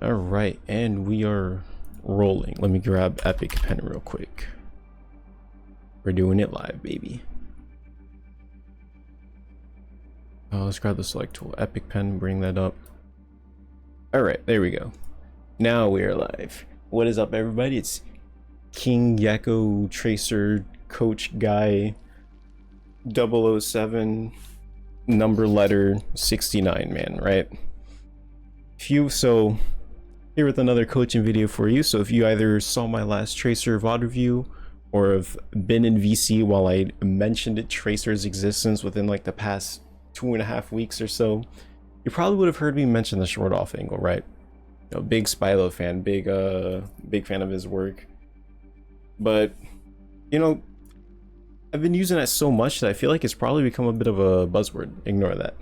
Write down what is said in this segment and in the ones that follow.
All right, and we are rolling. Let me grab Epic Pen real quick. We're doing it live, baby. Let's grab the select tool, Epic Pen, bring that up. All right, there we go. Now we are live. What is up, everybody? It's King Yakko Tracer Coach Guy 007 number letter 69, man, right? So here with another coaching video for you. So if you either saw my last Tracer VOD review or have been in VC while I mentioned Tracer's existence within like the past 2.5 weeks or so, you probably would have heard me mention the short off angle, right? You know, big Spylo fan, big fan of his work. But you know, I've been using that so much that I feel like it's probably become a bit of a buzzword. Ignore that.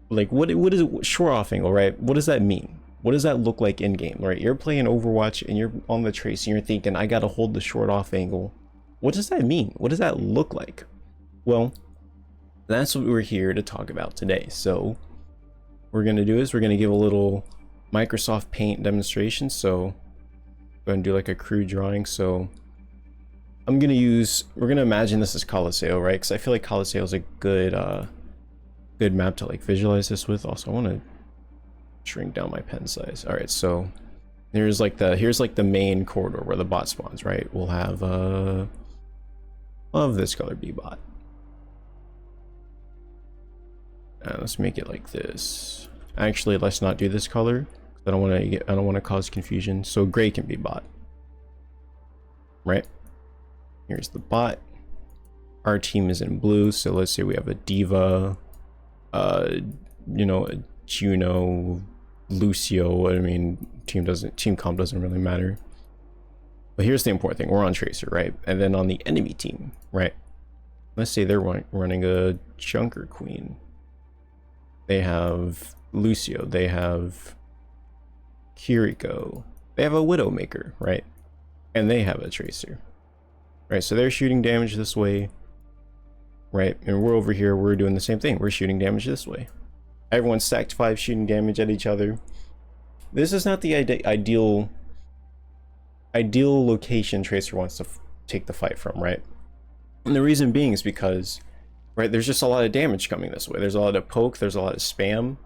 Like what is it, short off angle, right? What does that mean? What does that look like in game, right? You're playing Overwatch and you're on the trace and you're thinking, I gotta hold the short off angle. What does that mean? What does that look like? Well, that's what we're here to talk about today. So what we're gonna do is we're gonna give a little Microsoft Paint demonstration. So go ahead and do like a crude drawing. So we're gonna imagine this is Colosseo, right? Because I feel like Colosseo is a good map to like visualize this with. Also, I want to shrink down my pen size. All right, so here's like the main corridor where the bot spawns, right? We'll have of this color be bot. Let's make it like this. Actually, let's not do this color. I don't want to cause confusion. So gray can be bot, right? Here's the bot. Our team is in blue, so let's say we have a Diva, you know, a Juno, Lucio. I mean, team comp doesn't really matter. But here's the important thing: we're on Tracer, right? And then on the enemy team, right? Let's say they're running a Junker Queen. They have Lucio. They have Kiriko. They have a Widowmaker, right? And they have a Tracer. Right, so they're shooting damage this way, right? And we're over here, we're doing the same thing. We're shooting damage this way. Everyone's stacked 5 shooting damage at each other. This is not the ideal location Tracer wants to take the fight from, right? And the reason being is because, right, there's just a lot of damage coming this way. There's a lot of poke, there's a lot of spam,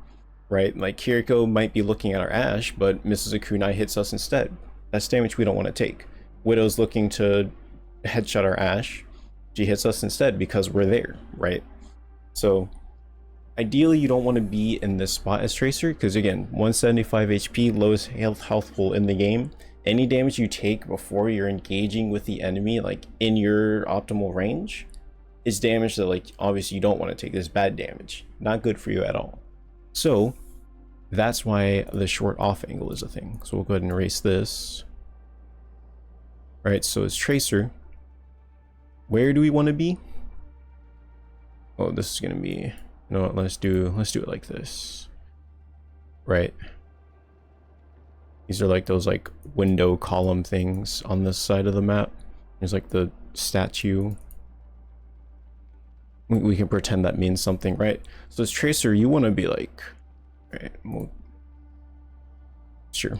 right? Like Kiriko might be looking at our Ashe, but misses a kunai, hits us instead. That's damage we don't want to take. Widow's looking to headshot our Ashe, she hits us instead because we're there, right? So ideally you don't want to be in this spot as Tracer, because again, 175 HP, lowest health pool in the game. Any damage you take before you're engaging with the enemy, like in your optimal range, is damage that like obviously you don't want to take. This bad damage, not good for you at all. So that's why the short off angle is a thing. So we'll go ahead and erase this. All right, so it's Tracer. Where do we want to be? Oh, this is gonna be, you know what, let's do it like this, right? These are like those like window column things on this side of the map. There's like the statue. We can pretend that means something, right? So as Tracer, you want to be like, right, well, sure.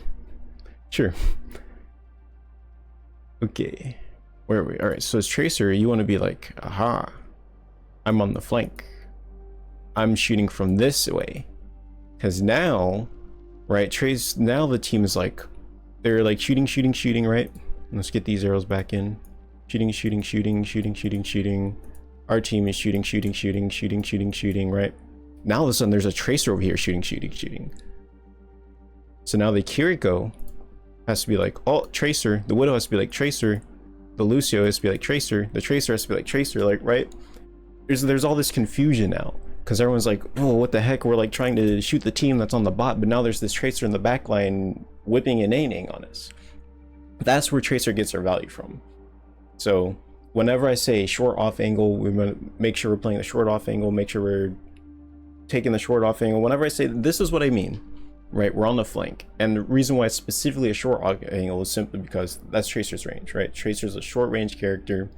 Okay, where are we? All right, so as Tracer, you want to be like, aha, I'm on the flank. I'm shooting from this way. Because now, right, now the team is like, they're like shooting, right? Let's get these arrows back in. Shooting. Our team is shooting, right? Now all of a sudden there's a Tracer over here shooting. So now the Kiriko has to be like, oh, Tracer. The Widow has to be like Tracer. The Lucio has to be like Tracer. The Tracer has to be like Tracer, like, right? There's all this confusion now because everyone's like, oh, what the heck? We're like trying to shoot the team that's on the bot, but now there's this Tracer in the back line whipping and naining on us. That's where Tracer gets their value from. So whenever I say short off angle, we want to make sure we're playing the short off angle, make sure we're taking the short off angle. Whenever I say this is what I mean, right? We're on the flank. And the reason why it's specifically a short angle is simply because that's Tracer's range, right? Tracer's a short range character.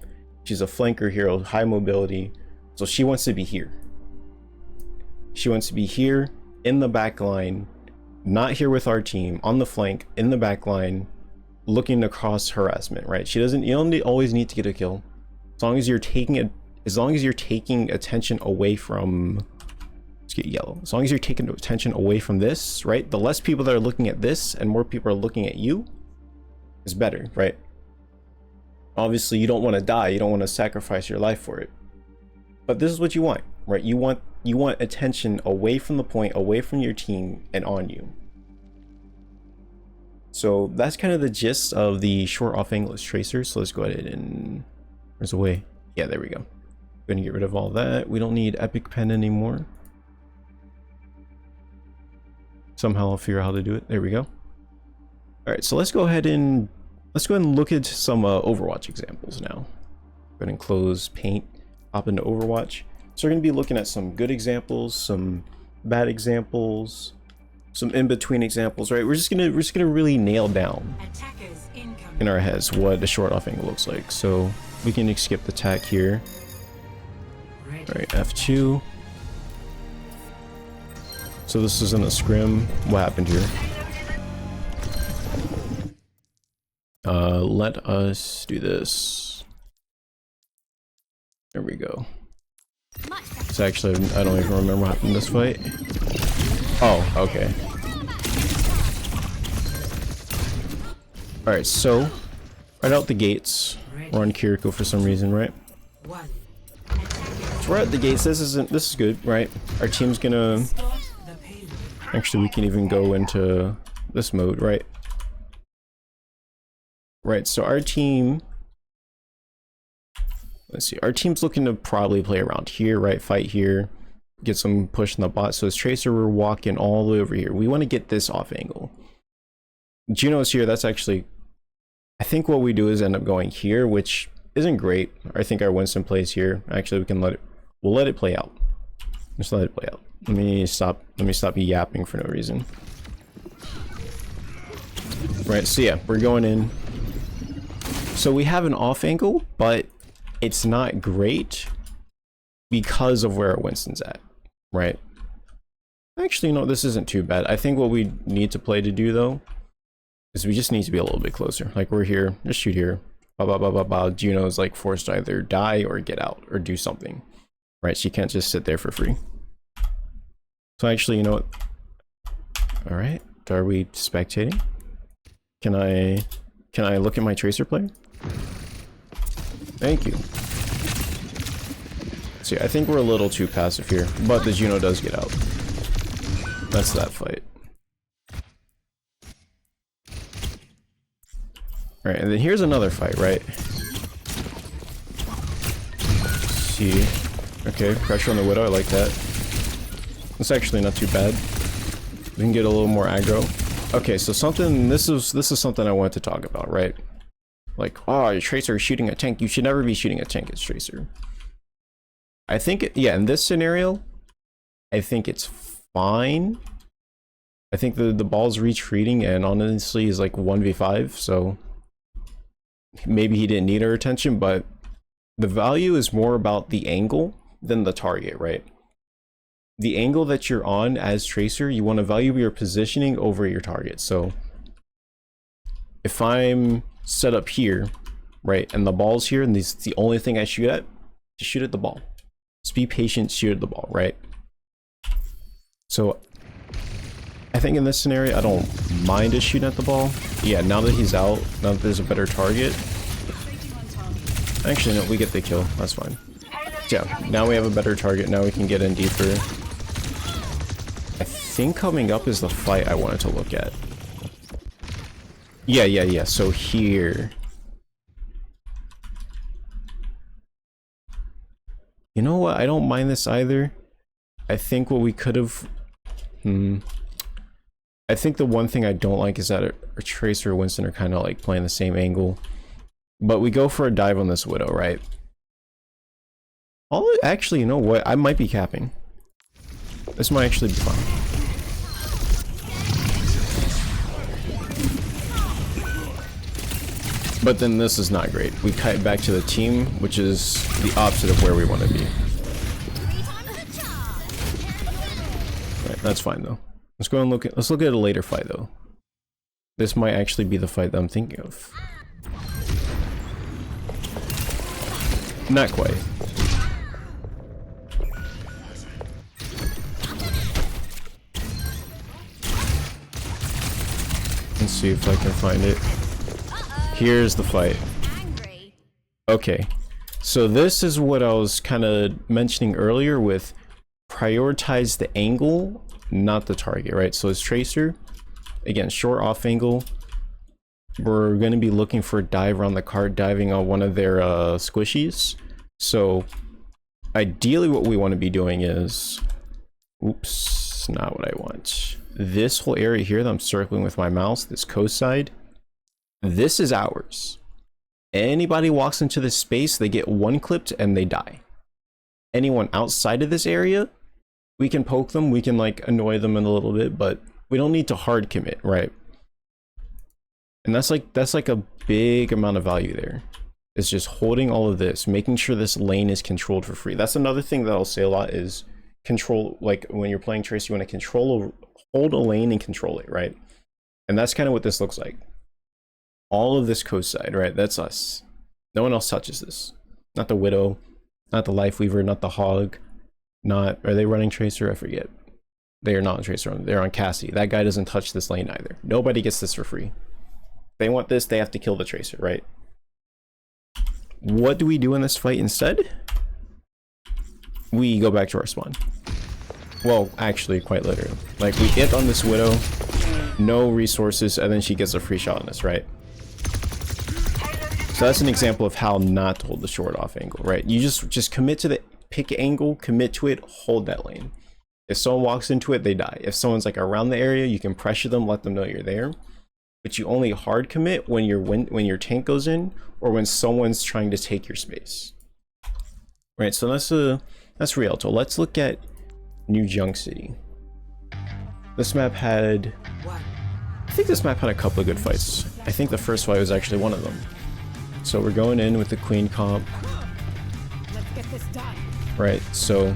She's a flanker hero, high mobility. So she wants to be here. She wants to be here in the back line not here with our team, on the flank, in the back line, looking to cross harassment, right? You don't always need to get a kill. As long as you're taking attention away from, let's get yellow. As long as you're taking attention away from this, right? The less people that are looking at this and more people are looking at you is better, right? Obviously you don't want to die, you don't want to sacrifice your life for it. But this is what you want, right? You want attention away from the point, away from your team, and on you. So that's kind of the gist of the short off angle tracer. So let's go ahead and, where's the way? Yeah, there we go. Gonna get rid of all that. We don't need epic pen anymore. Somehow I'll figure out how to do it. There we go. All right, so let's go ahead and look at some Overwatch examples now. Go ahead and close paint, hop into Overwatch. So we're going to be looking at some good examples, some bad examples, some in-between examples, right? We're just gonna really nail down in our heads what a short off angle looks like. So we can skip the tack here. All right, F2. So this isn't a scrim. What happened here? Let us do this. There we go. So actually, I don't even remember what happened in this fight. Oh, okay. Alright, so right out the gates, we're on Kiriko for some reason, right? So we're at the gates. This is good, right? Our team's gonna, actually we can even go into this mode, right? Right, so our team, let's see, our team's looking to probably play around here, right? Fight here, get some push in the bot. So as Tracer, we're walking all the way over here. We want to get this off angle. Juno's here. That's actually, I think what we do is end up going here, which isn't great. I think our Winston plays here. Actually, we'll let it play out. Just let it play out. Let me stop yapping for no reason. Right, so yeah, we're going in. So we have an off angle, but it's not great because of where our Winston's at, right? Actually, no, this isn't too bad. I think what we need to play to do though is we just need to be a little bit closer. Like we're here, just shoot here. Ba ba ba ba ba. Juno's like forced to either die or get out or do something, right? She can't just sit there for free. So actually, you know what? All right, are we spectating? Can I look at my Tracer play? Thank you. See, I think we're a little too passive here, but the Juno does get out. That's that fight. Alright, and then here's another fight, right? See. Okay, pressure on the Widow, I like that. It's actually not too bad. We can get a little more aggro. Okay, so this is something I wanted to talk about, right? Like, oh, your Tracer is shooting a tank. You should never be shooting a tank as Tracer. I think, yeah, in this scenario, I think it's fine. I think the ball's retreating, and honestly is like 1v5, so maybe he didn't need our attention, but the value is more about the angle than the target, right? The angle that you're on as Tracer, you want to value your positioning over your target. So if I'm set up here, right, and the ball's here, and this is the only thing I shoot at, just shoot at the ball. Just be patient, shoot at the ball, right? So I think in this scenario, I don't mind just shooting at the ball. Yeah, now that he's out, now that there's a better target. Actually, no, we get the kill. That's fine. Yeah, now we have a better target. Now we can get in deeper. I think coming up is the fight I wanted to look at. Yeah. So here. You know what? I don't mind this either. I think what we could have... I think the one thing I don't like is that our Tracer or Winston are kind of like playing the same angle. But we go for a dive on this Widow, right? Actually, you know what? I might be capping. This might actually be fun. But then this is not great. We kite back to the team, which is the opposite of where we want to be. Right, that's fine though. Let's go and let's look at a later fight though. This might actually be the fight that I'm thinking of. Not quite. Let's see if I can find it. Here's the fight. Okay. So this is what I was kind of mentioning earlier with prioritize the angle, not the target, right? So it's Tracer. Again, short off angle. We're going to be looking for a dive around the cart, diving on one of their squishies. So ideally what we want to be doing is... Oops, not what I want. This whole area here that I'm circling with my mouse, this coast side, this is ours. Anybody walks into this space, they get one clipped and they die. Anyone outside of this area, we can poke them, we can like annoy them in a little bit, but we don't need to hard commit, right? And that's like a big amount of value there. It's just holding all of this, making sure this lane is controlled for free. That's another thing that I'll say a lot is control, like when you're playing Trace, you want to hold a lane and control it, right? And that's kind of what this looks like. All of this coast side, right? That's us. No one else touches this. Not the Widow, not the Life Weaver, not the Hog, not... Are they running Tracer? I forget. They are not on Tracer. They're on Cassie. That guy doesn't touch this lane either. Nobody gets this for free. If they want this, they have to kill the Tracer, right? What do we do in this fight instead? We go back to our spawn. Well, actually, quite literally. Like, we hit on this Widow, no resources, and then she gets a free shot on us, right? So that's an example of how not to hold the short off angle, right? You just commit to the pick angle, commit to it, hold that lane. If someone walks into it, they die. If someone's like around the area, you can pressure them, let them know you're there. But you only hard commit when your tank goes in or when someone's trying to take your space. Right, so that's Rialto. Let's look at New Junk City. This map had... I think this map had a couple of good fights. I think the first fight was actually one of them. So we're going in with the Queen comp. Let's get this done. Right, so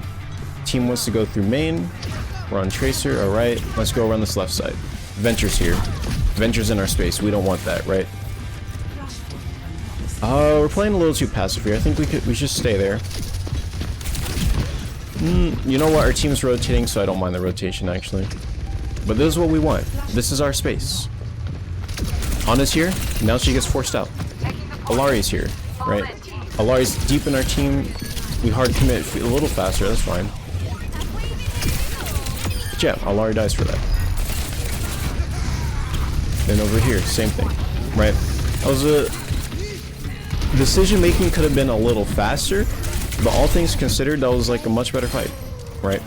team wants to go through main. We're on Tracer. Alright, let's go around this left side. Venture's here. Venture's in our space. We don't want that, right? We're playing a little too passive here. I think we should stay there. You know what? Our team's rotating, so I don't mind the rotation, actually. But this is what we want. This is our space. Anna's here. Now she gets forced out. Alari's here, right? Alari's deep in our team. We hard commit a little faster. That's fine. But yeah, Alari dies for that. Then over here, same thing, right? That was decision making could have been a little faster, but all things considered, that was like a much better fight, right?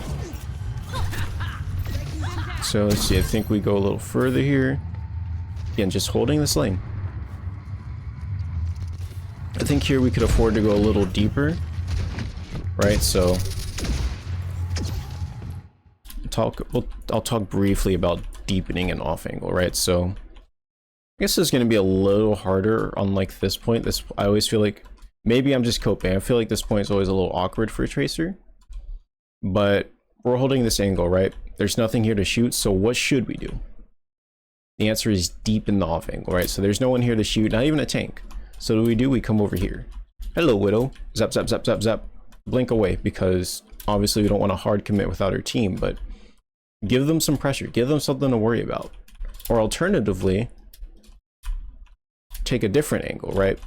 So let's see, I think we go a little further here. Again, just holding this lane. I think here we could afford to go a little deeper, right? So I'll talk briefly about deepening and off angle, right? So I guess it's going to be a little harder on like this point. I always feel like maybe I'm just coping. I feel like this point is always a little awkward for a Tracer, but we're holding this angle, right? There's nothing here to shoot, so what should we do? The answer is deepen the off angle, right? So there's no one here to shoot, not even a tank. So what do? We come over here. Hello, Widow. Zap, zap, zap, zap, zap. Blink away, because obviously we don't want to hard commit without our team, but give them some pressure. Give them something to worry about. Or alternatively, take a different angle, right?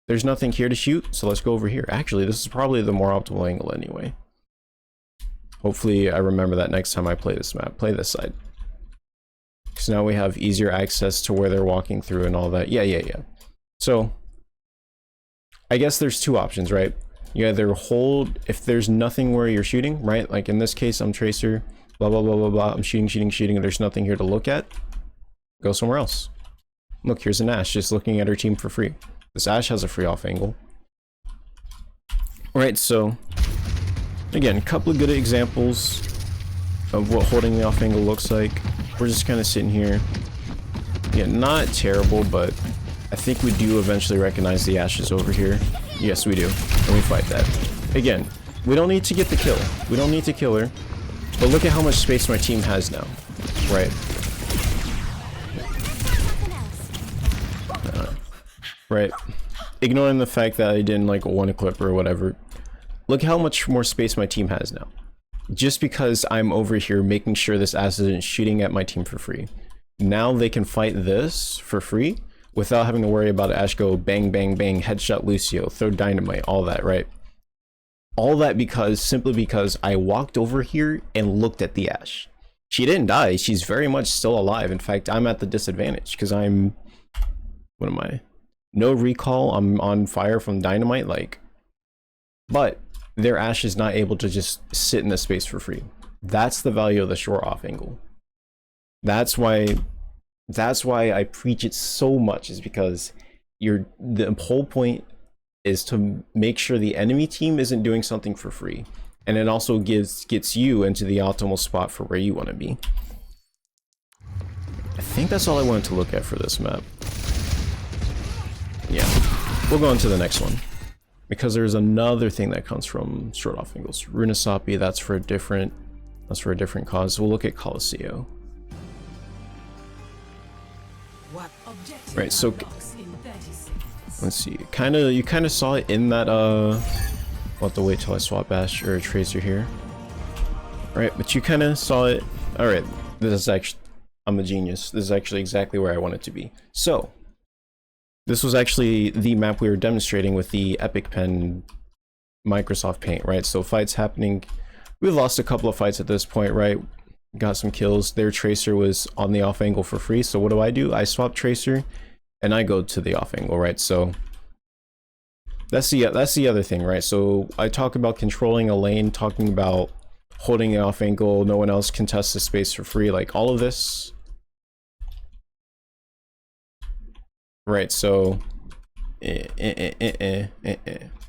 There's nothing here to shoot, so let's go over here. Actually, this is probably the more optimal angle anyway. Hopefully I remember that next time I play this map. Play this side. Because now we have easier access to where they're walking through and all that. Yeah. So I guess there's two options, right? You either hold if there's nothing where you're shooting, right? Like in this case, I'm Tracer, blah, blah, blah, blah, blah. I'm shooting, and there's nothing here to look at. Go somewhere else. Look, here's an Ashe just looking at her team for free. This Ashe has a free off angle. Alright, so again, a couple of good examples of what holding the off angle looks like. We're just kind of sitting here. Yeah, not terrible, but I think we do eventually recognize the Ashes over here. Yes, we do. And we fight that. Again, we don't need to get the kill. We don't need to kill her. But look at how much space my team has now. right? Right. Ignoring the fact that I didn't like one equip or whatever. Look how much more space my team has now. Just because I'm over here making sure this ass isn't shooting at my team for free. Now they can fight this for free without having to worry about Ash go bang, bang, bang, headshot Lucio, throw dynamite, all that, right? All that simply because I walked over here and looked at the Ash. She didn't die. She's very much still alive. In fact, I'm at the disadvantage because I'm... What am I? No recall. I'm on fire from dynamite, like... But their Ash is not able to just sit in the space for free. That's the value of the short off angle. That's why I preach it so much, is because the whole point is to make sure the enemy team isn't doing something for free, and it also gets you into the optimal spot for where you want to be. I think that's all I wanted to look at for this map. Yeah, we'll go on to the next one, because there's another thing that comes from short off angles. Runasapi, that's for a different cause. We'll look at Colosseo. Right, so let's see. You kind of saw it in that I'll have to wait till I swap Ash or Tracer here. Right, but you kind of saw it. All right, this is actually, I'm a genius. This is actually exactly where I want it to be. So this was actually the map we were demonstrating with the Epic Pen Microsoft Paint, right? So fights happening. We've lost a couple of fights at this point, right? Got some kills. Their Tracer was on the off angle for free. So what do? I swap Tracer and I go to the off angle, right? So that's the other thing, right? So I talk about controlling a lane, talking about holding the off angle, no one else contests the space for free, like all of this. Right, so ignore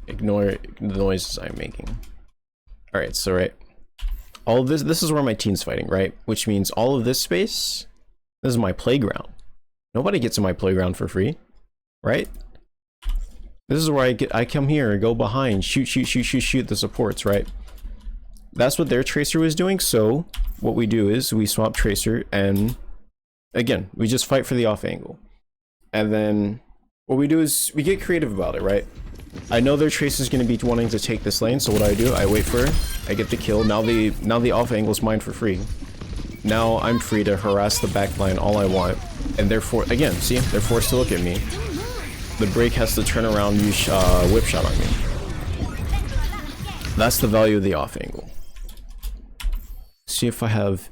the noises I'm making. All right, so right, all of this is where my team's fighting, right? Which means all of this space, this is my playground. Nobody gets in my playground for free, right? This is where I come here and go behind, shoot the supports, right? That's what their Tracer was doing. So what we do is we swap Tracer, and again, we just fight for the off angle. And then what we do is we get creative about it, right? I know their Tracer is going to be wanting to take this lane, so what do? I wait for her, I get the kill. Now the off angle is mine for free. Now I'm free to harass the back line all I want, and therefore, again, see, they're forced to look at me. The break has to turn around and use whip shot on me. That's the value of the off angle. See if I have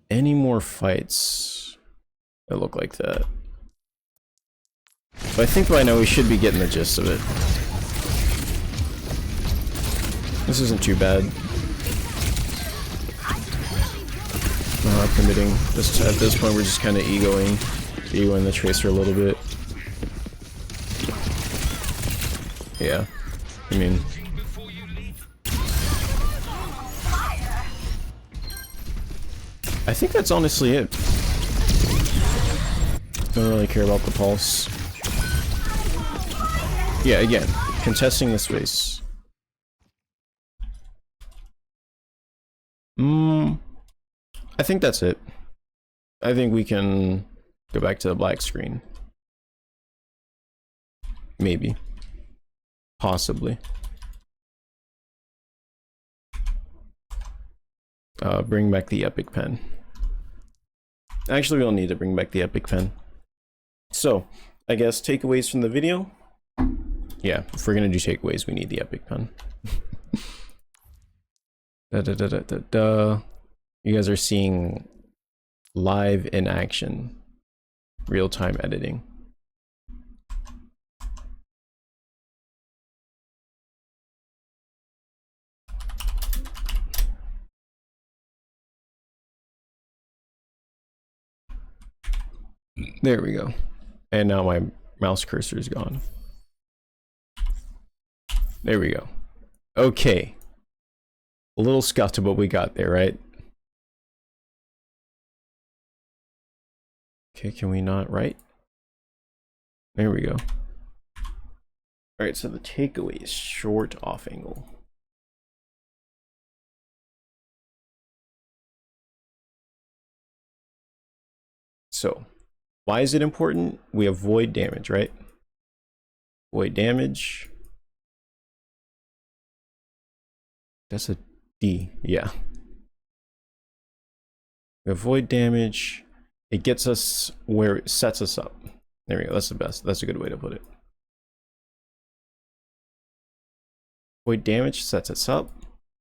any more fights that look like that. But I think by now we should be getting the gist of it. This isn't too bad. Committing. At this point we're just kind of egoing the Tracer a little bit. Yeah, I mean, I think that's honestly it. Don't really care about the pulse. Yeah, again, contesting the space. I think that's it. I think we can go back to the black screen. Maybe. Possibly. Bring back the Epic Pen. Actually, we don't need to bring back the Epic Pen. So, I guess takeaways from the video. Yeah, if we're gonna do takeaways, we need the Epic Pen. You guys are seeing live in action, real-time editing. There we go. And now my mouse cursor is gone. There we go. Okay. A little scuffed, but we got there, right? Okay, can we not, right? There we go. Alright, so the takeaway is short off angle. So why is it important? We avoid damage, right? Avoid damage. That's a D, yeah. We avoid damage. It gets us where it sets us up. There we go. That's the best. That's a good way to put it. Avoid damage sets us up,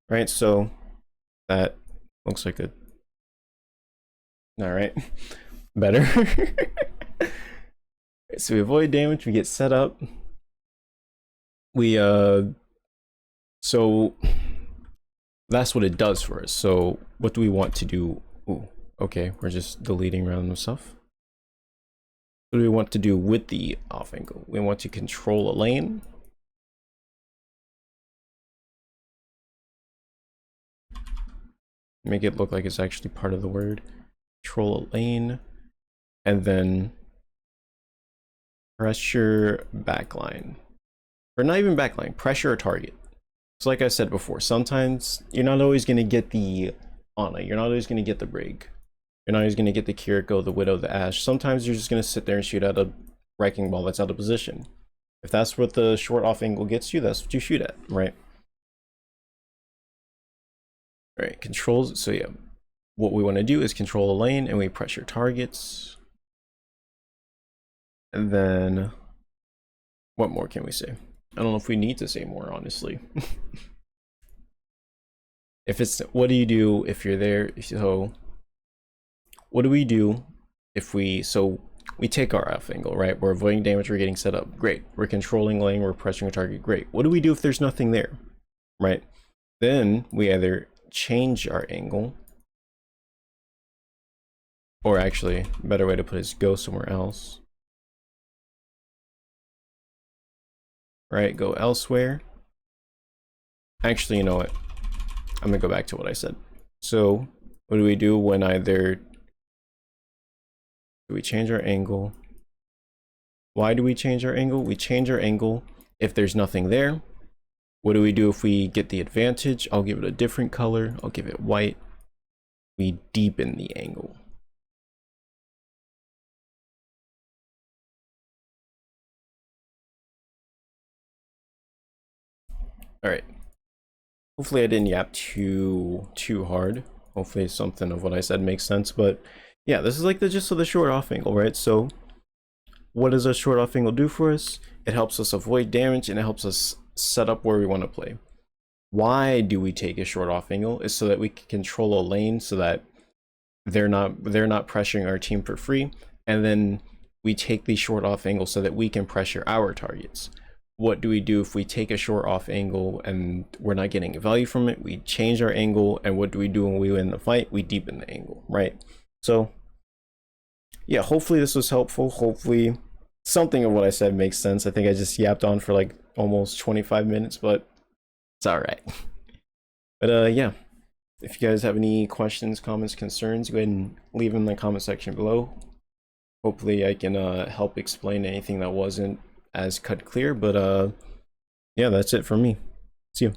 right? So that looks like a. All right, better. So we avoid damage. We get set up. We so that's what it does for us. So what do we want to do? Ooh, okay, we're just deleting random stuff. What do we want to do with the off angle? We want to control a lane. Make it look like it's actually part of the word. Control a lane. And then pressure backline. Or not even backline, pressure a target. So like I said before, sometimes you're not always going to get the Ana. You're not always going to get the Brig. You're not always going to get the Kiriko, the Widow, the Ashe. Sometimes you're just going to sit there and shoot at a wrecking ball that's out of position. If that's what the short off angle gets you, that's what you shoot at, right? All right, controls. So yeah, what we want to do is control a lane and we pressure targets. And then what more can we say? I don't know if we need to say more, honestly. If it's, what do you do if you're there? So what do we do if we, so we take our off angle, right? We're avoiding damage, we're getting set up, great. We're controlling lane, we're pressuring a target, great. What do we do if there's nothing there, right? Then we either change our angle, or actually, a better way to put it is go somewhere else. Right, go elsewhere. Actually, you know what? I'm gonna go back to what I said. So what do we do when either do we change our angle? Why do we change our angle? We change our angle if there's nothing there. What do we do if we get the advantage? I'll give it a different color. I'll give it white. We deepen the angle. All right. Hopefully I didn't yap too hard. Hopefully something of what I said makes sense. But yeah, this is like the gist of the short off angle, right? So what does a short off angle do for us? It helps us avoid damage and it helps us set up where we want to play. Why do we take a short off angle? Is so that we can control a lane so that they're not pressuring our team for free, and then we take the short off angle so that we can pressure our targets. What do we do if we take a short off angle and we're not getting value from it? We change our angle, and what do we do when we win the fight? We deepen the angle, right? So yeah, hopefully this was helpful. Hopefully something of what I said makes sense. I think I just yapped on for like almost 25 minutes, but it's all right. But yeah, if you guys have any questions, comments, concerns, go ahead and leave them in the comment section below. Hopefully I can help explain anything that wasn't as cut clear. But yeah, that's it for me. See you.